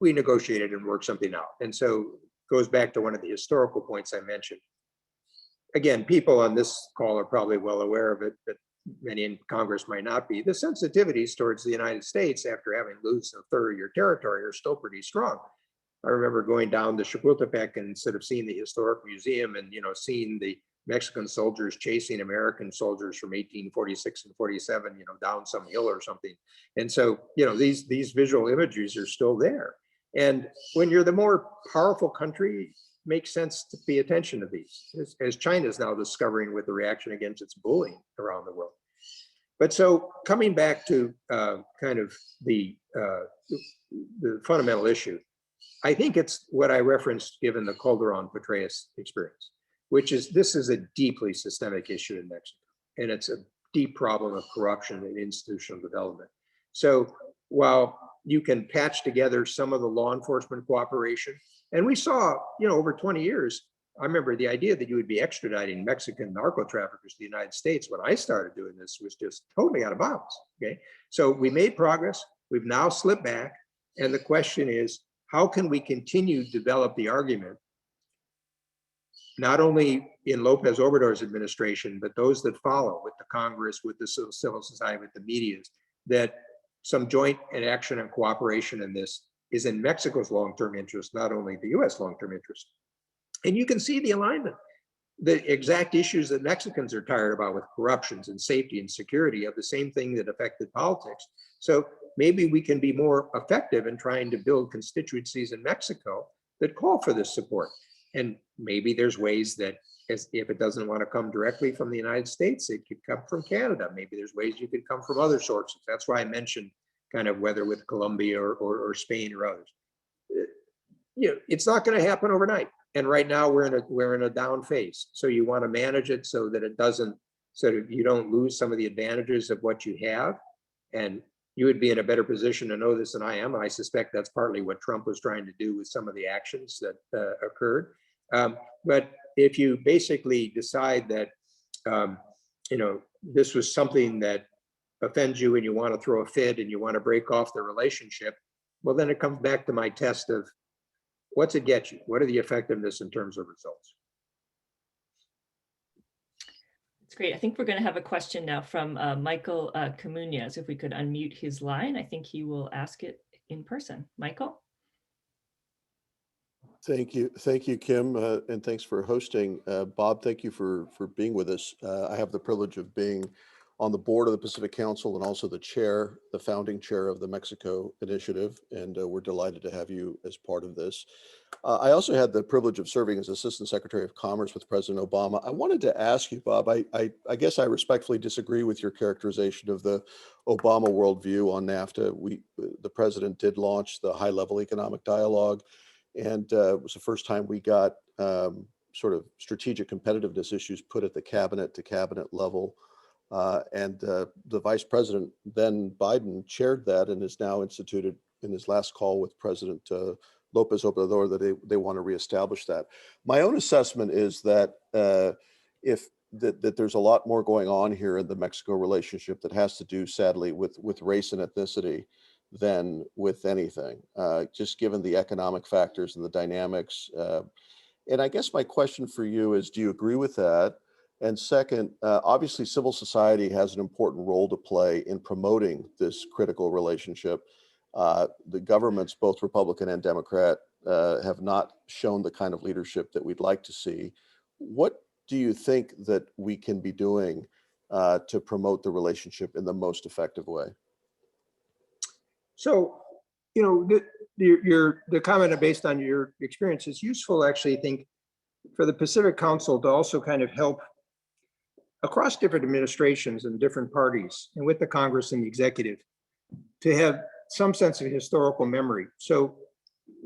we negotiated and worked something out. And so goes back to one of the historical points I mentioned. Again, people on this call are probably well aware of it, but many in Congress might not be. The sensitivities towards the United States after having lost a third of your territory are still pretty strong. I remember going down to Chapultepec and instead of seeing the historic museum and seeing the Mexican soldiers chasing American soldiers from 1846 and 47, down some hill or something. And so, these visual images are still there. And when you're the more powerful country, it makes sense to pay attention to these, as China is now discovering with the reaction against its bullying around the world. But so coming back to kind of the fundamental issue, I think it's what I referenced given the Calderon-Petraeus experience, which is this is a deeply systemic issue in Mexico, and it's a deep problem of corruption and institutional development. So while you can patch together some of the law enforcement cooperation, and we saw, over 20 years, I remember the idea that you would be extraditing Mexican narco traffickers to the United States when I started doing this was just totally out of bounds, okay? So we made progress, we've now slipped back, and the question is, how can we continue to develop the argument, not only in Lopez Obrador's administration, but those that follow with the Congress, with the civil society, with the media, that some joint and action and cooperation in this is in Mexico's long-term interest, not only the U.S. long-term interest. And you can see the alignment. The exact issues that Mexicans are tired about with corruptions and safety and security are the same thing that affected politics. So maybe we can be more effective in trying to build constituencies in Mexico that call for this support. And maybe there's ways that if it doesn't want to come directly from the United States, it could come from Canada. Maybe there's ways you could come from other sources. That's why I mentioned kind of whether with Colombia or Spain or others. It's not going to happen overnight. And right now we're in a down phase. So you want to manage it so that it doesn't, so that you don't lose some of the advantages of what you have. And you would be in a better position to know this than I am. And I suspect that's partly what Trump was trying to do with some of the actions that occurred. But if you basically decide that, this was something that offends you and you want to throw a fit and you want to break off the relationship, well, then it comes back to my test of what's it get you? What are the effectiveness in terms of results? That's great. I think we're going to have a question now from Michael Camuñas. If we could unmute his line, I think he will ask it in person. Michael? Thank you, Kim, and thanks for hosting. Bob, thank you for being with us. I have the privilege of being on the board of the Pacific Council and also the founding chair of the Mexico Initiative, and we're delighted to have you as part of this. I also had the privilege of serving as Assistant Secretary of Commerce with President Obama. I wanted to ask you, Bob, I guess I respectfully disagree with your characterization of the Obama worldview on NAFTA. The president did launch the high-level economic dialogue, and it was the first time we got sort of strategic competitiveness issues put at the cabinet to cabinet level. And the vice president, then Biden, chaired that and is now instituted in his last call with President Lopez Obrador that they want to reestablish that. My own assessment is that that there's a lot more going on here in the Mexico relationship that has to do, sadly, with race and ethnicity than with anything, just given the economic factors and the dynamics. And I guess my question for you is, do you agree with that? And second, obviously, civil society has an important role to play in promoting this critical relationship. The governments, both Republican and Democrat, have not shown the kind of leadership that we'd like to see. What do you think that we can be doing to promote the relationship in the most effective way? So, the comment based on your experience is useful, actually, I think, for the Pacific Council to also kind of help across different administrations and different parties and with the Congress and the executive to have some sense of historical memory. So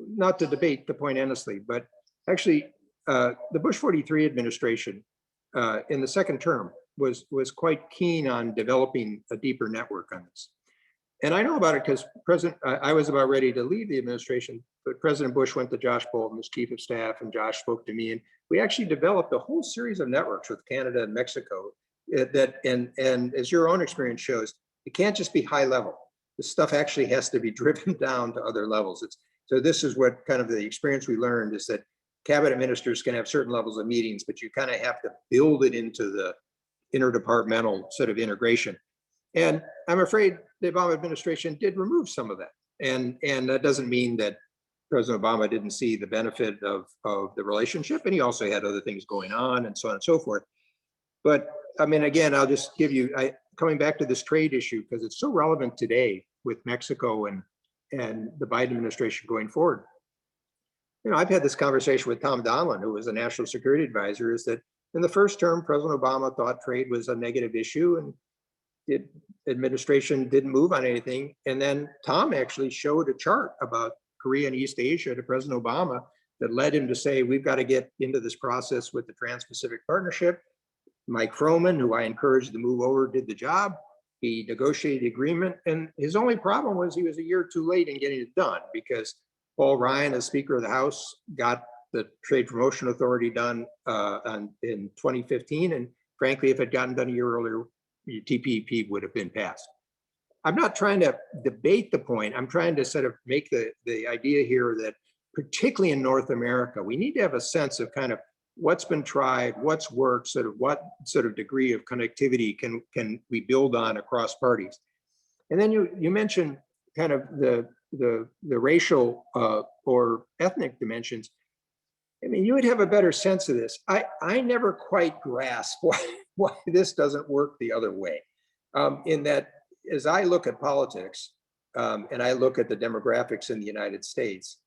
not to debate the point endlessly, but actually the Bush 43 administration in the second term was quite keen on developing a deeper network on this. And I know about it because I was about ready to leave the administration, but President Bush went to Josh Bolten, as chief of staff, and Josh spoke to me, and we actually developed a whole series of networks with Canada and Mexico and as your own experience shows, it can't just be high level. This stuff actually has to be driven down to other levels. So this is what kind of the experience we learned is that cabinet ministers can have certain levels of meetings, but you kind of have to build it into the interdepartmental sort of integration. And I'm afraid the Obama administration did remove some of that. And that doesn't mean that President Obama didn't see the benefit of the relationship, and he also had other things going on and so on and so forth. But I mean, again, I'll just give you, coming back to this trade issue, because it's so relevant today with Mexico and the Biden administration going forward. I've had this conversation with Tom Donilon, who was a national security advisor, is that in the first term, President Obama thought trade was a negative issue and the administration didn't move on anything. And then Tom actually showed a chart about Korea and East Asia to President Obama that led him to say, we've got to get into this process with the Trans-Pacific Partnership. Mike Froman, who I encouraged to move over, did the job. He negotiated the agreement. And his only problem was he was a year too late in getting it done because Paul Ryan, as Speaker of the House, got the Trade Promotion Authority done in 2015. And frankly, if it had gotten done a year earlier, TPP would have been passed. I'm not trying to debate the point. I'm trying to sort of make the idea here that particularly in North America, we need to have a sense of kind of what's been tried, what's worked, sort of what sort of degree of connectivity can we build on across parties. And then you mentioned kind of the racial or ethnic dimensions. I mean, you would have a better sense of this. I never quite grasp why this doesn't work the other way. In that, as I look at politics and I look at the demographics in the United States,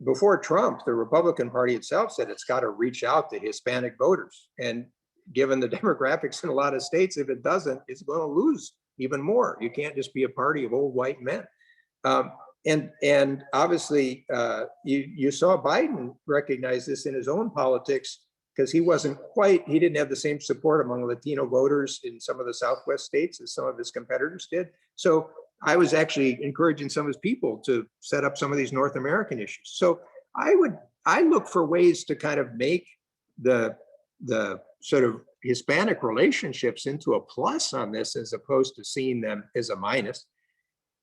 before Trump, the Republican Party itself said it's got to reach out to Hispanic voters. And given the demographics in a lot of states, if it doesn't, it's going to lose even more. You can't just be a party of old white men. And obviously, you saw Biden recognize this in his own politics because he didn't have the same support among Latino voters in some of the Southwest states as some of his competitors did. So I was actually encouraging some of his people to set up some of these North American issues. So I look for ways to kind of make the sort of Hispanic relationships into a plus on this as opposed to seeing them as a minus.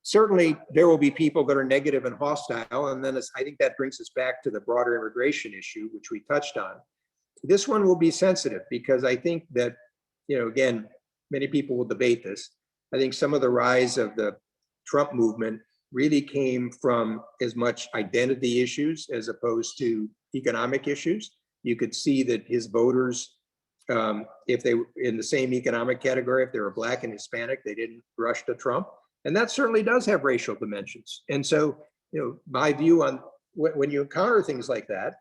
Certainly, there will be people that are negative and hostile. And then I think that brings us back to the broader immigration issue, which we touched on. This one will be sensitive because I think that, again, many people will debate this. I think some of the rise of the Trump movement really came from as much identity issues as opposed to economic issues. You could see that his voters, if they were in the same economic category, if they were Black and Hispanic, they didn't rush to Trump. And that certainly does have racial dimensions. And so, my view on when you encounter things like that,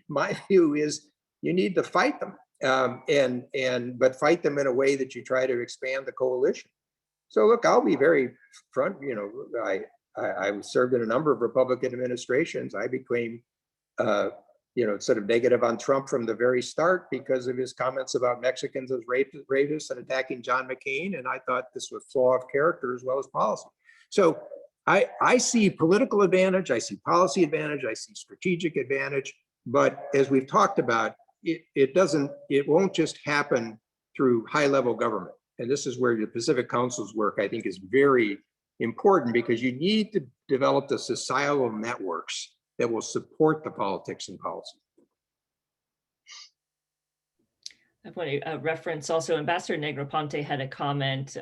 my view is you need to fight them, but fight them in a way that you try to expand the coalition. So look, I'll be very front. I served in a number of Republican administrations. I became, sort of negative on Trump from the very start because of his comments about Mexicans as rapists and attacking John McCain. And I thought this was a flaw of character as well as policy. So I see political advantage, I see policy advantage, I see strategic advantage. But as we've talked about, it won't just happen through high-level government. And this is where the Pacific Council's work, I think, is very important because you need to develop the societal networks that will support the politics and policy. I want to reference also Ambassador Negroponte had a comment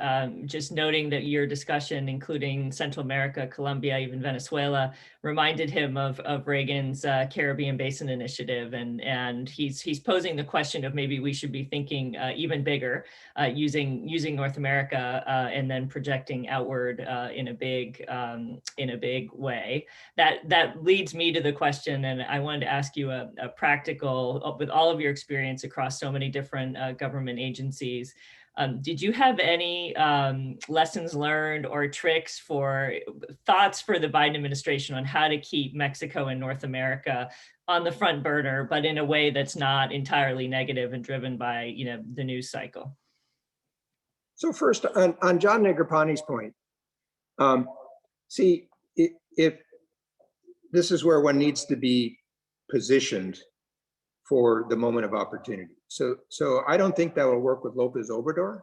just noting that your discussion, including Central America, Colombia, even Venezuela, reminded him of Reagan's Caribbean Basin Initiative, and he's posing the question of maybe we should be thinking even bigger, using North America and then projecting outward in a big way. That leads me to the question, and I wanted to ask you a practical, with all of your experience across so many different government agencies, did you have any lessons learned or tricks for thoughts for the Biden administration on how to keep Mexico and North America on the front burner, but in a way that's not entirely negative and driven by the news cycle? So first, on John Negroponte's point, see, if this is where one needs to be positioned for the moment of opportunity. So I don't think that will work with Lopez Obrador,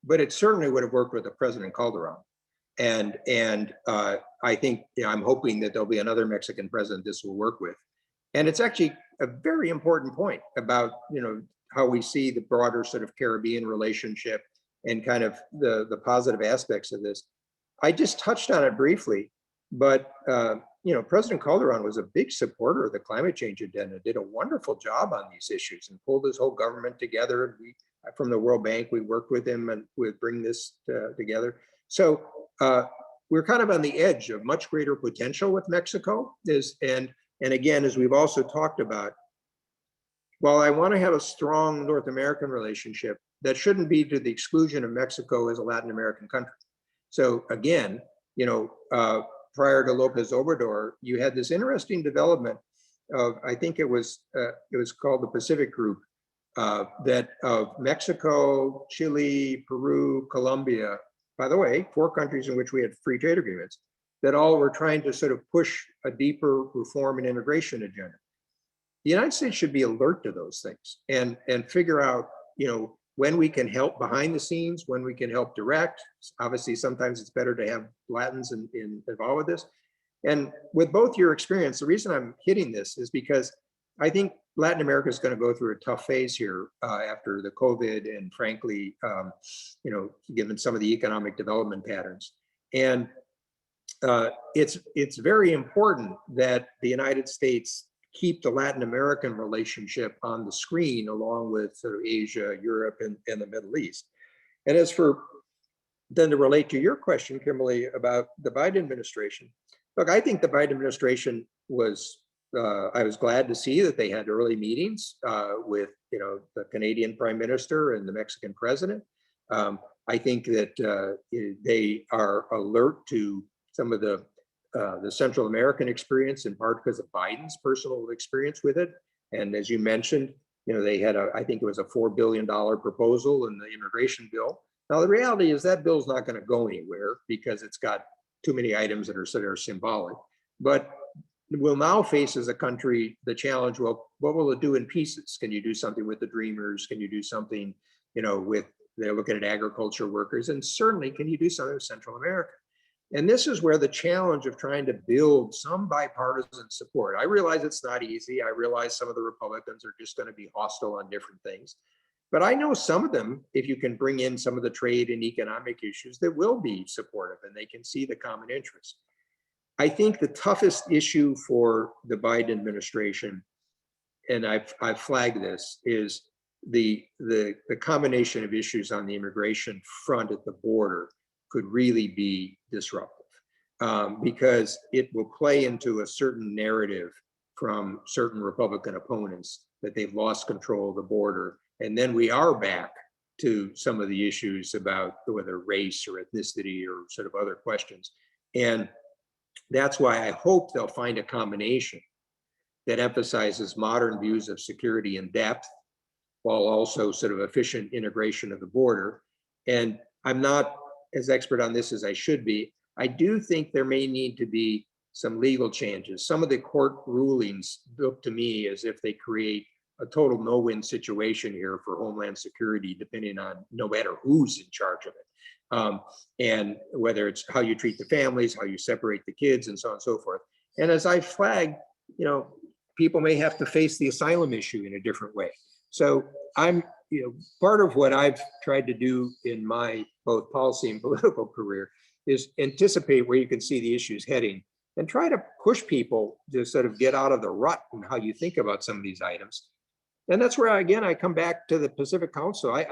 but it certainly would have worked with the President Calderon. And I think, I'm hoping that there'll be another Mexican president this will work with. And it's actually a very important point about, how we see the broader sort of Caribbean relationship and kind of the positive aspects of this. I just touched on it briefly, but President Calderon was a big supporter of the climate change agenda, did a wonderful job on these issues and pulled his whole government together. We, from the World Bank, we worked with him and would bring this together. So we're kind of on the edge of much greater potential with Mexico. And again, as we've also talked about, while I want to have a strong North American relationship, that shouldn't be to the exclusion of Mexico as a Latin American country. So again, prior to Lopez Obrador, you had this interesting development of, I think it was called the Pacific Group, that of Mexico, Chile, Peru, Colombia, by the way, 4 countries in which we had free trade agreements, that all were trying to sort of push a deeper reform and integration agenda. The United States should be alert to those things and figure out, when we can help behind the scenes, when we can help direct. Obviously, sometimes it's better to have Latins involved with this. And with both your experience, the reason I'm hitting this is because I think Latin America is going to go through a tough phase here after the COVID and frankly, given some of the economic development patterns. And it's very important that the United States keep the Latin American relationship on the screen along with sort of Asia, Europe, and the Middle East. And as for then to relate to your question, Kimberly, about the Biden administration, look, I think the Biden administration was, I was glad to see that they had early meetings with, the Canadian Prime Minister and the Mexican President. I think that they are alert to some of the Central American experience, in part because of Biden's personal experience with it. And as you mentioned, they had I think it was a $4 billion proposal in the immigration bill. Now, the reality is that bill's not going to go anywhere because it's got too many items that are sort of symbolic. But we'll now face as a country the challenge, well, what will it do in pieces? Can you do something with the Dreamers? Can you do something, with, they're looking at agriculture workers, and certainly can you do something with Central America? And this is where the challenge of trying to build some bipartisan support. I realize it's not easy. I realize some of the Republicans are just going to be hostile on different things. But I know some of them, if you can bring in some of the trade and economic issues, that will be supportive and they can see the common interest. I think the toughest issue for the Biden administration, and I've flagged this, is the combination of issues on the immigration front at the border could really be disruptive because it will play into a certain narrative from certain Republican opponents that they've lost control of the border. And then we are back to some of the issues about whether race or ethnicity or sort of other questions. And that's why I hope they'll find a combination that emphasizes modern views of security and depth, while also sort of efficient integration of the border. And I'm not as expert on this as I should be. I do think there may need to be some legal changes. Some of the court rulings look to me as if they create a total no-win situation here for Homeland Security, depending on no matter who's in charge of it. And whether it's how you treat the families, how you separate the kids, and so on and so forth. And as I people may have to face the asylum issue in a different way. So I'm part of what I've tried to do in my both policy and political career is anticipate where you can see the issues heading and try to push people to sort of get out of the rut and how you think about some of these items. And that's where, again, I come back to the Pacific Council.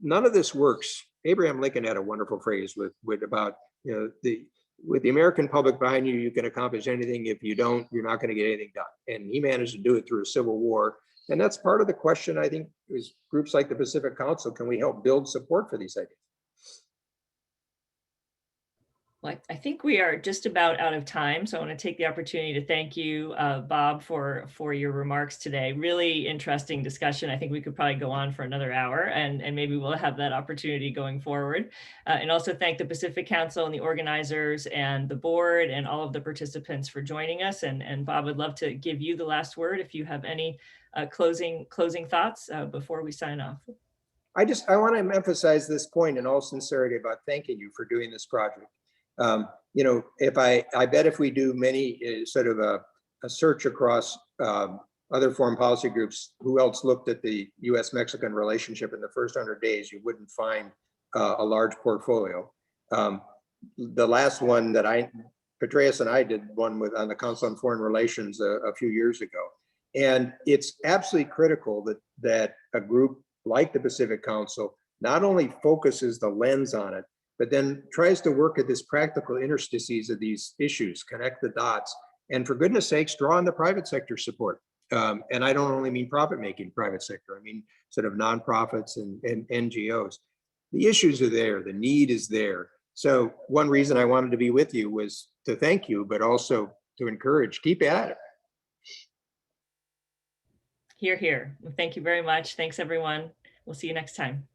None of this works. Abraham Lincoln had a wonderful phrase with about, with the American public behind you, you can accomplish anything. If you don't, you're not going to get anything done. And he managed to do it through a civil war. And that's part of the question, I think, is groups like the Pacific Council, can we help build support for these ideas? Well, I think we are just about out of time, so I want to take the opportunity to thank you, Bob, for your remarks today. Really interesting discussion. I think we could probably go on for another hour, and maybe we'll have that opportunity going forward. And also thank the Pacific Council and the organizers and the board and all of the participants for joining us. And Bob, would love to give you the last word if you have any closing thoughts before we sign off. I want to emphasize this point in all sincerity about thanking you for doing this project. If I bet if we do many sort of a search across other foreign policy groups, who else looked at the U.S.-Mexican relationship in the first 100 days, you wouldn't find a large portfolio. The last one that Petraeus and I did one on the Council on Foreign Relations a few years ago. And it's absolutely critical that a group like the Pacific Council not only focuses the lens on it, but then tries to work at this practical interstices of these issues, connect the dots, and for goodness sakes, draw on the private sector support. And I don't only mean profit-making private sector, I mean sort of nonprofits and NGOs. The issues are there, the need is there. So one reason I wanted to be with you was to thank you, but also to encourage, keep at it. Hear, hear. Well, thank you very much. Thanks, everyone. We'll see you next time.